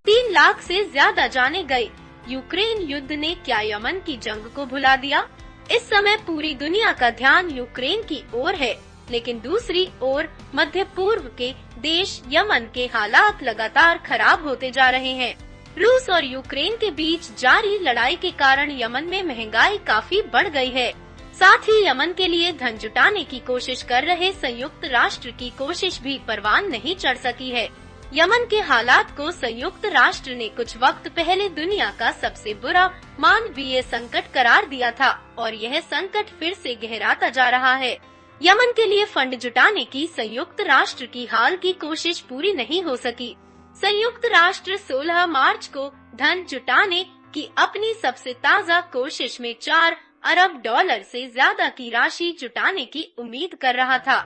3 लाख से ज्यादा जाने गए। यूक्रेन युद्ध ने क्या यमन की जंग को भुला दिया? इस समय पूरी दुनिया का ध्यान यूक्रेन की ओर है, लेकिन दूसरी ओर मध्य पूर्व के देश यमन के हालात लगातार खराब होते जा रहे हैं। रूस और यूक्रेन के बीच जारी लड़ाई के कारण यमन में महंगाई काफी बढ़ गई है। साथ ही यमन के लिए धन जुटाने की कोशिश कर रहे संयुक्त राष्ट्र की कोशिश भी परवान नहीं चढ़ सकी है। यमन के हालात को संयुक्त राष्ट्र ने कुछ वक्त पहले दुनिया का सबसे बुरा मानवीय संकट करार दिया था और यह संकट फिर से गहराता जा रहा है। यमन के लिए फंड जुटाने की संयुक्त राष्ट्र की हाल की कोशिश पूरी नहीं हो सकी। संयुक्त राष्ट्र 16 मार्च को धन जुटाने की अपनी सबसे ताज़ा कोशिश में $4 अरब से ज्यादा की राशि जुटाने की उम्मीद कर रहा था,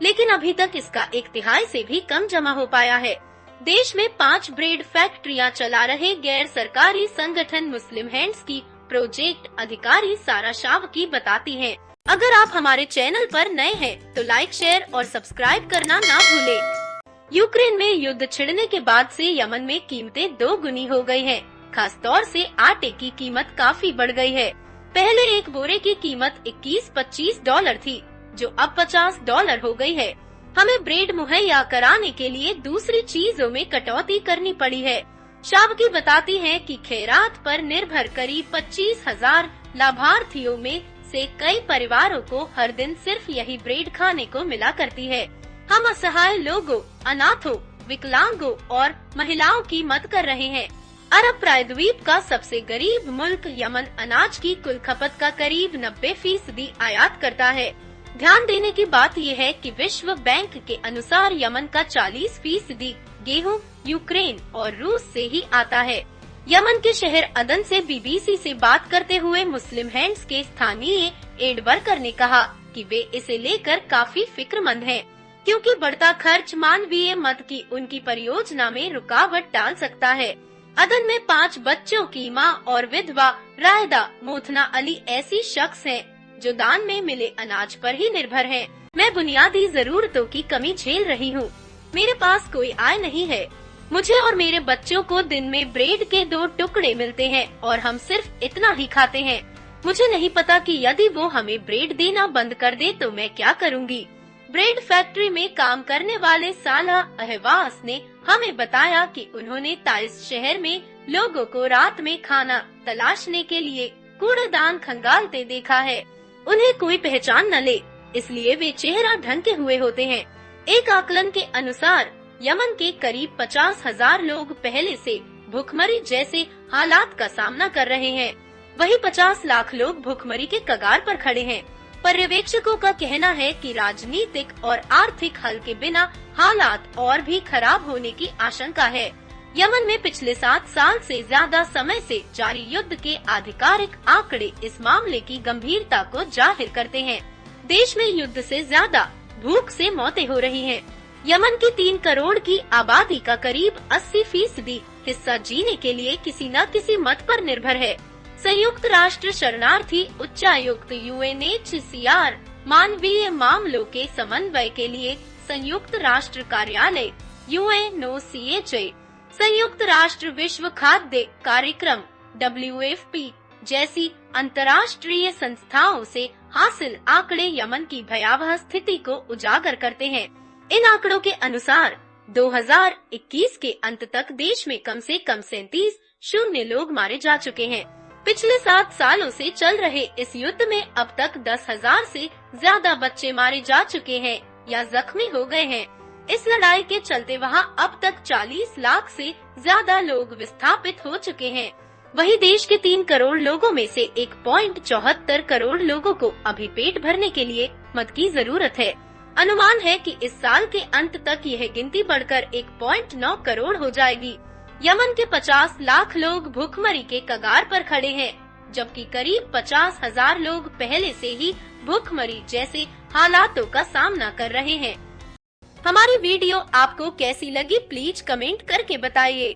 लेकिन अभी तक इसका 1/3 से भी कम जमा हो पाया है। देश में 5 ब्रेड फैक्ट्रियां चला रहे गैर सरकारी संगठन मुस्लिम हैंड्स की प्रोजेक्ट अधिकारी सारा शावकी बताती हैं। अगर आप हमारे चैनल पर नए हैं तो लाइक, शेयर और सब्सक्राइब करना ना भूलें। यूक्रेन में युद्ध छिड़ने के बाद से यमन में कीमतें 2 गुनी हो गई हैं। खास तौर से आटे की कीमत काफी बढ़ गई है। पहले एक बोरे की कीमत $21-25 थी, जो अब $50 हो गई है। हमें ब्रेड मुहैया कराने के लिए दूसरी चीजों में कटौती करनी पड़ी है। शावकी बताती हैं कि खैरात पर निर्भर करीब 25,000 लाभार्थियों में से कई परिवारों को हर दिन सिर्फ यही ब्रेड खाने को मिला करती है। हम असहाय लोगों, अनाथों, विकलांगों और महिलाओं की मदद कर रहे हैं। अरब प्रायद्वीप का सबसे गरीब मुल्क यमन अनाज की कुल खपत का करीब 90% आयात करता है। ध्यान देने की बात यह है कि विश्व बैंक के अनुसार यमन का 40% गेहूं यूक्रेन और रूस से ही आता है। यमन के शहर अदन से बीबीसी से बात करते हुए मुस्लिम हैंड्स के स्थानीय एड वर्कर ने कहा कि वे इसे लेकर काफी फिक्रमंद हैं, क्योंकि बढ़ता खर्च मानवीय मदद की उनकी परियोजना में रुकावट डाल सकता है। अदन में 5 बच्चों की मां और विधवा रायदा मोथना अली ऐसी शख्स हैं जो दान में मिले अनाज पर ही निर्भर हैं। मैं बुनियादी जरूरतों की कमी झेल रही हूँ। मेरे पास कोई आय नहीं है। मुझे और मेरे बच्चों को दिन में ब्रेड के 2 टुकड़े मिलते हैं और हम सिर्फ इतना ही खाते हैं। मुझे नहीं पता कि यदि वो हमें ब्रेड देना बंद कर दे तो मैं क्या करूँगी। ब्रेड फैक्ट्री में काम करने वाले साला अहवास ने हमें बताया कि उन्होंने ताइस शहर में लोगों को रात में खाना तलाशने के लिए कूड़ेदान खंगालते देखा है। उन्हें कोई पहचान न ले, इसलिए वे चेहरा ढके हुए होते हैं। एक आकलन के अनुसार यमन के करीब 50,000 लोग पहले से भूखमरी जैसे हालात का सामना कर रहे हैं। वही 50 लाख लोग भूखमरी के कगार पर खड़े हैं। पर्यवेक्षकों का कहना है कि राजनीतिक और आर्थिक हल के बिना हालात और भी खराब होने की आशंका है। यमन में पिछले 7 साल से ज्यादा समय से जारी युद्ध के आधिकारिक आंकड़े इस मामले की गंभीरता को जाहिर करते हैं। देश में युद्ध से ज्यादा भूख से मौतें हो रही हैं। यमन की 3 करोड़ की आबादी का करीब 80% हिस्सा जीने के लिए किसी न किसी मत पर निर्भर है। संयुक्त राष्ट्र शरणार्थी उच्चायुक्त UNHCR मानवीय मामलों के समन्वय के लिए संयुक्त राष्ट्र कार्यालय UNOCHA, संयुक्त राष्ट्र विश्व खाद्य कार्यक्रम WFP जैसी अंतर्राष्ट्रीय संस्थाओं से हासिल आंकड़े यमन की भयावह स्थिति को उजागर करते हैं। इन आंकड़ों के अनुसार 2021 के अंत तक देश में कम से कम 37 शून्य लोग मारे जा चुके हैं। पिछले 7 सालों से चल रहे इस युद्ध में अब तक 10,000 से ज्यादा बच्चे मारे जा चुके हैं या जख्मी हो गए हैं। इस लड़ाई के चलते वहां अब तक 40 लाख से ज्यादा लोग विस्थापित हो चुके हैं। वही देश के 3 करोड़ लोगों में से 1.74 करोड़ लोगों को अभी पेट भरने के लिए मदद की जरूरत है। अनुमान है कि इस साल के अंत तक यह गिनती बढ़कर 1.9 करोड़ हो जाएगी। यमन के 50 लाख लोग भूखमरी के कगार पर खड़े हैं, जबकि करीब 50,000 लोग पहले से ही भूखमरी जैसे हालातों का सामना कर रहे हैं। हमारी वीडियो आपको कैसी लगी प्लीज कमेंट करके बताइए।